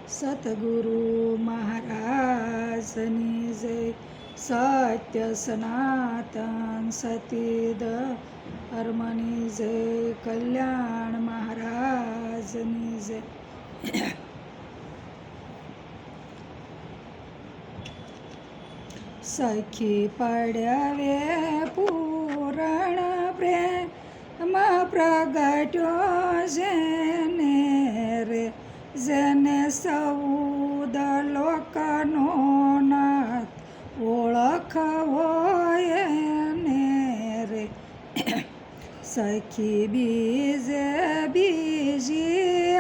સતગુરુ મહારાજની જય. સત્ય સનાતન સતી ધર્મની જય. કલ્યાણ મહારાજની જય. સખી પડ્યાવે પૂરણ પ્રેમ પ્રગટ્યો જેને રે, જેને સૌદ લોકનો નાથ ઓળખવો એને રે. સખી બીજે બીજી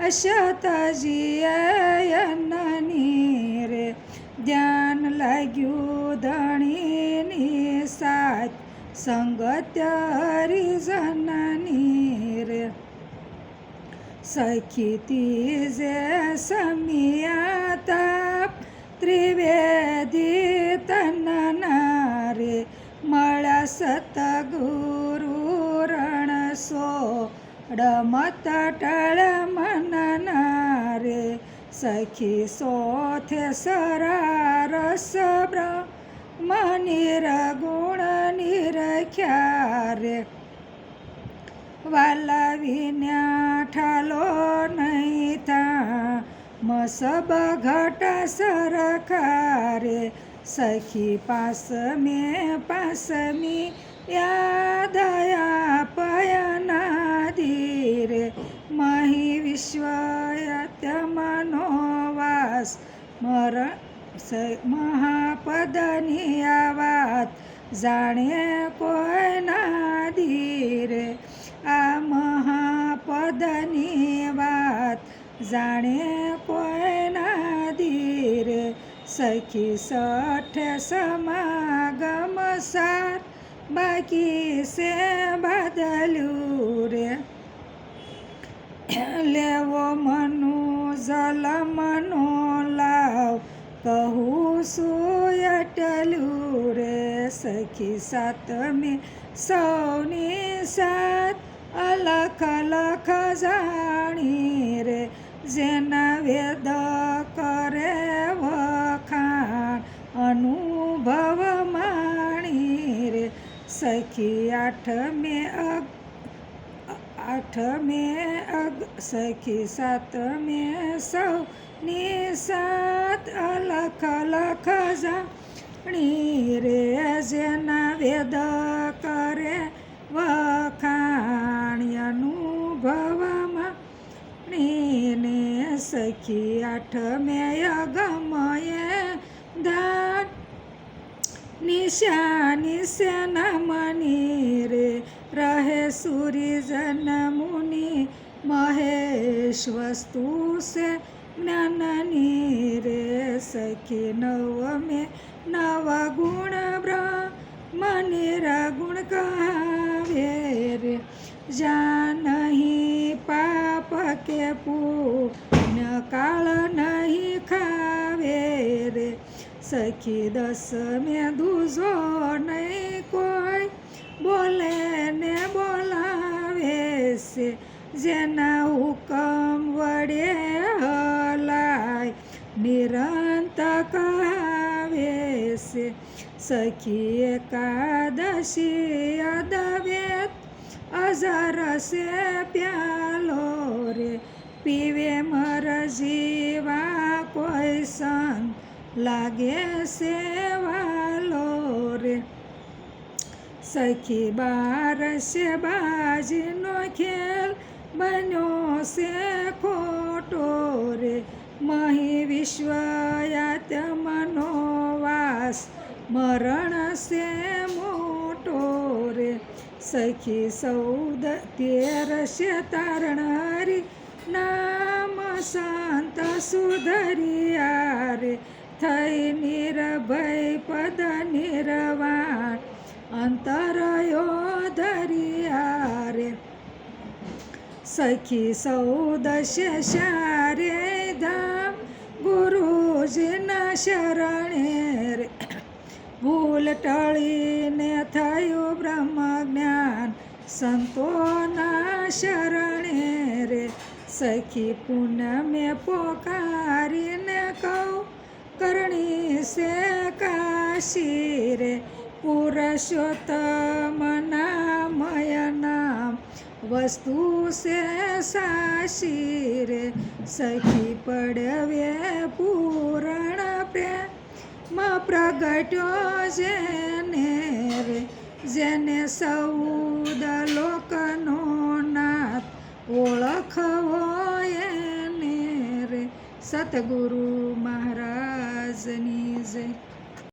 અશતજીયનની રે, ધ્યાન લાગ્યું ધણીની સાથ સંગત હરિજનની રે. સખી તીજે સમિયા તાપ ત્રિવેદી તનના રે, મળ્યા સતગુરુ રણસો ડમત ટળ મનના રે. સખી સોથે સરારસ બ્રહ્મ નિરગુણ નિરખ્યા રે, વાલા વિન્યા ઠાલો નહીં થા મસબ ઘટ સરખા રે. સખી પાસમી યાદયા પયનાદી રે, મહી વિશ્વયત્યમનો વાસ મહાપદની આ વાત જાણે કોઈ નાદી રે. આ મહાપદની વાત જાણે કોઈ નાદી રે. સખી સઠે સમાગમ સાર બાકી સે બદલ્યું રે, લેવો મનુ જલમનો લાવ કહું સુયટલું રે. સખી સાતમી સૌની સાત અલખ અલખ જાણી રે, જેના વેદ કરે વખાણ અનુભવ માણી રે. સખી સખી સાતમે સૌની સાત અલખ અલખ જાણી રે, જેના વેદ કરે વખાણ અનુભવમાં ને. સખી આઠમે અગમયે દાન નિશાની સેનામની રે, રહે સૂર્યજન મુનિ મહેશ વસ્તુ સે જ્ઞાનની રે. સખી નવમે નવ ગુણ બ્રહ્મ નિરગુણ કહાવે રે, જા નહીં પાપ કે પુણ્ય કાળ નહીં ખાવે રે. સખી દસમે દૂજો નહીં કોઈ બોલે ને બોલાવે છે, જેના હુકમ વડે હલાય નિરંત કહાવે છે. સખી એકાદશી અદવેત અજર સે પ્યાલો રે, પીવે મર જીવા કોઈ સંત લાગે સેવાલો રે. સખી બારસે બાજીનો ખેલ બન્યો છે ખોટો રે, મહી વિશ્વયાત્મનો વાસ મરણ છે મોટો રે. સખી 14 તારણ હરી નામ શાંત સુધરિયા રે, થઈ નિર્ભય પદ નિર્વાણ અંતરયો ધરિયા રે. સખી 14 શારે ધામ ગુરુજીના શરણે રે, ભૂલ ટળીને થયું બ્રહ્મ જ્ઞાન સંતોના શરણે રે. સખી પૂનમે પોકારીને કહું કરણી સે કાશી રે પુરુષોત્તમ નામય નામ વસ્તુ સે સાશી રે સખી પડવે પૂરણ પ્રેમ પ્રગટ્યો જેને રે જેને સૌદ લોકનો નાથ ઓળખવો એને રે સતગુરુ મહારાજની જય.